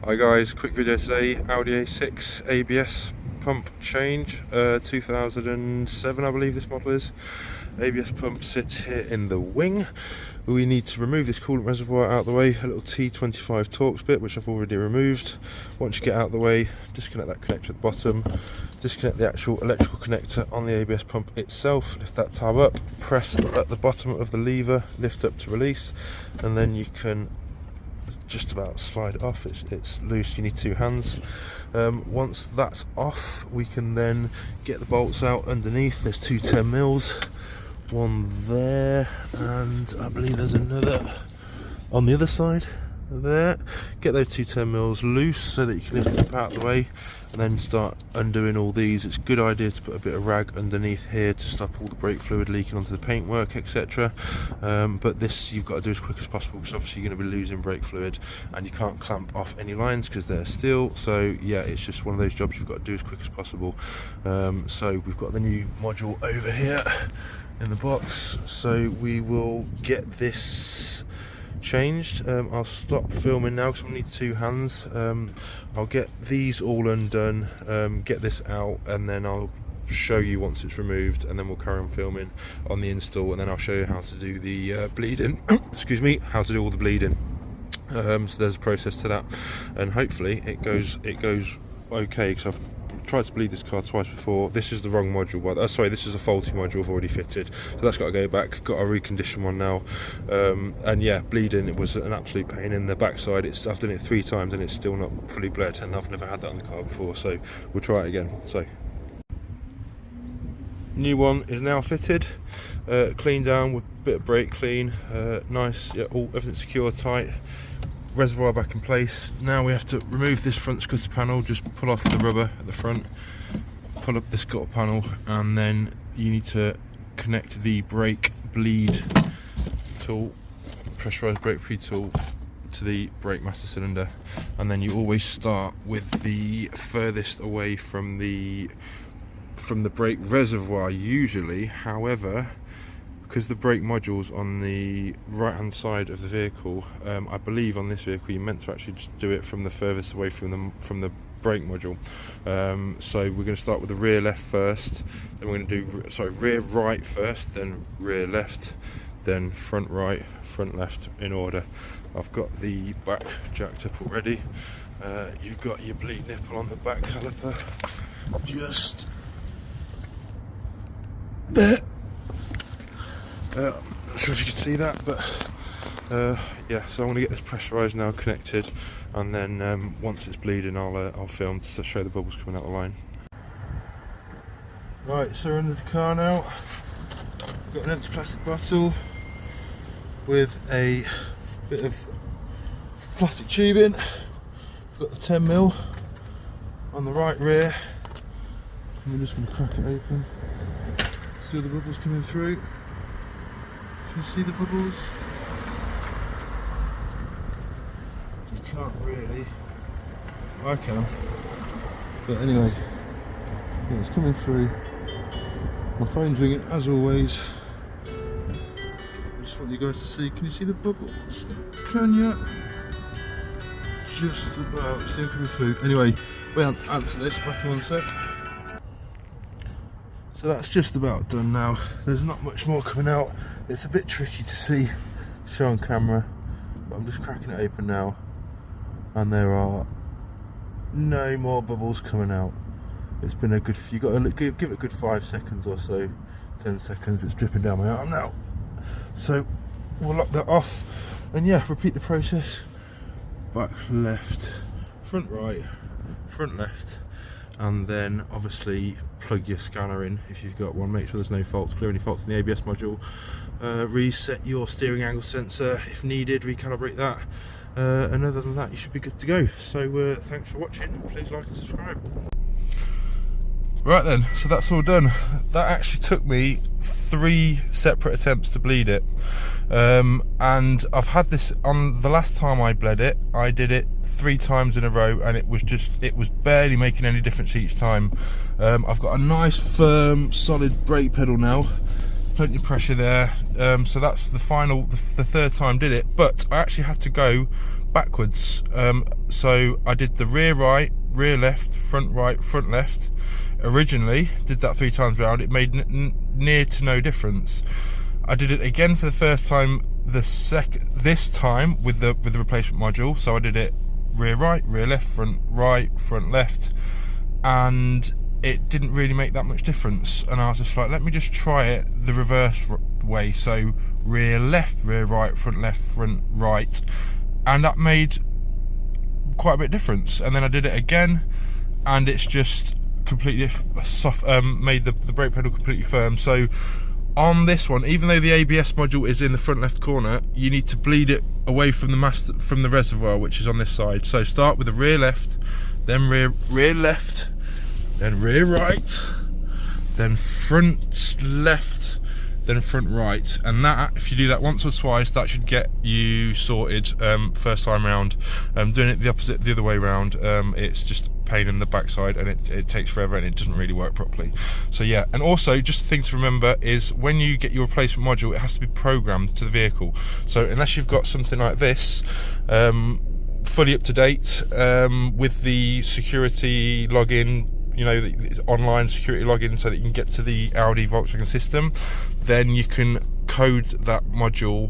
Hi guys, quick video today. Audi A6 ABS pump change, 2007 I believe this model is. ABS pump sits here in the wing. We need to remove this coolant reservoir out of the way, a little T25 Torx bit which I've already removed. Once you get out of the way, disconnect that connector at the bottom, disconnect the actual electrical connector on the ABS pump itself, lift that tab up, press at the bottom of the lever, lift up to release, and then you can just about slide it off. It's loose, you need two hands. Once that's off, we can then get the bolts out underneath. There's two 10mm, one there, and I believe there's another on the other side there. Get those two 10mm loose so that you can lift it out of the way and then start undoing all these. It's a good idea to put a bit of rag underneath here to stop all the brake fluid leaking onto the paintwork, etc. But this you've got to do as quick as possible because obviously you're going to be losing brake fluid and you can't clamp off any lines because they're steel. So yeah, it's just one of those jobs you've got to do as quick as possible. So we've got the new module over here in the box, so we will get this changed. I'll stop filming now because I need two hands. I'll get these all undone, get this out, and then I'll show you once it's removed, and then we'll carry on filming on the install, and then I'll show you how to do the bleeding excuse me, how to do all the bleeding. So there's a process to that, and hopefully it goes okay, because I've tried to bleed this car twice before. This is the wrong module, but sorry, this is a faulty module I've already fitted, so that's got to go back. Got a recondition one now, and yeah, bleeding, it was an absolute pain in the backside. I've done it 3 times and it's still not fully bled, and I've never had that on the car before, so we'll try it again. So new one is now fitted, cleaned down with a bit of brake clean, nice, yeah, everything's secure, tight, reservoir back in place. Now we have to remove this front scutter panel, just pull off the rubber at the front, pull up this gutter panel, and then you need to connect the brake bleed tool, pressurized brake bleed tool, to the brake master cylinder, and then you always start with the furthest away from the brake reservoir usually. However, because the brake module's on the right hand side of the vehicle, I believe on this vehicle you're meant to actually just do it from the furthest away from the brake module. So we're going to start with the rear left first, then we're going to do rear right first, then rear left, then front right, front left, in order. I've got the back jacked up already. You've got your bleed nipple on the back caliper just there. I'm not sure if you can see that, but yeah, so I want to get this pressurised now, connected, and then once it's bleeding I'll film to show the bubbles coming out the line. Right, so we're under the car now. We've got an empty plastic bottle with a bit of plastic tubing. We've got the 10mm on the right rear, and we're just going to crack it open. See all the bubbles coming through. Can you see the bubbles? You can't really. I can. But anyway, yeah, it's coming through. My phone's ringing as always. I just want you guys to see. Can you see the bubbles? Can you? Just about. See them coming through. Anyway, we'll answer this back in 1 sec. So that's just about done now. There's not much more coming out. It's a bit tricky to see, show on camera, but I'm just cracking it open now, and there are no more bubbles coming out. It's been a good, you got to give it a good 5 seconds or so, 10 seconds. It's dripping down my arm now. So we'll lock that off, and yeah, repeat the process. Back left, front right, front left, and then obviously plug your scanner in if you've got one. Make sure there's no faults, clear any faults in the ABS module. Reset your steering angle sensor if needed, recalibrate that, and other than that you should be good to go. So thanks for watching, please like and subscribe. Right then, so that's all done. That actually took me 3 separate attempts to bleed it, and I've had this on the last time I bled it. I did it 3 times in a row, and it was barely making any difference each time. I've got a nice firm solid brake pedal now, plenty of pressure there, so that's the 3rd time did it. But I actually had to go backwards. So I did the rear right, rear left, front right, front left. Originally did that 3 times round. It made near to no difference. I did it again for the first time this time with the replacement module. So I did it rear right, rear left, front right, front left, and it didn't really make that much difference. And I was just like, let me just try it the reverse way. So rear left, rear right, front left, front right, and that made quite a bit of difference. And then I did it again, and it's just completely soft, made the brake pedal completely firm. So on this one, even though the ABS module is in the front left corner, you need to bleed it away from the reservoir, which is on this side. So start with the rear left, then rear left, then rear right, then front left, then front right. And that, if you do that once or twice, that should get you sorted first time round. Doing it the other way round, it's just a pain in the backside, and it takes forever, and it doesn't really work properly. So yeah, and also just a thing to remember is when you get your replacement module, it has to be programmed to the vehicle. So unless you've got something like this, fully up to date, with the security login, you know, the online security login, so that you can get to the Audi Volkswagen system, then you can code that module.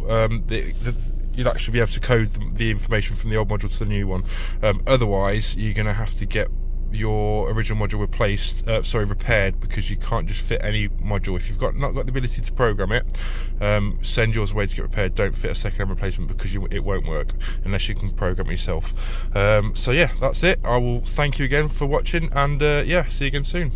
You'll actually be able to code the information from the old module to the new one. Otherwise, you're going to have to get your original module repaired, because you can't just fit any module. If you've not got the ability to program it, send yours away to get repaired. Don't fit a second-hand replacement, because it won't work unless you can program it yourself. So yeah, that's it. I will thank you again for watching, and yeah, see you again soon.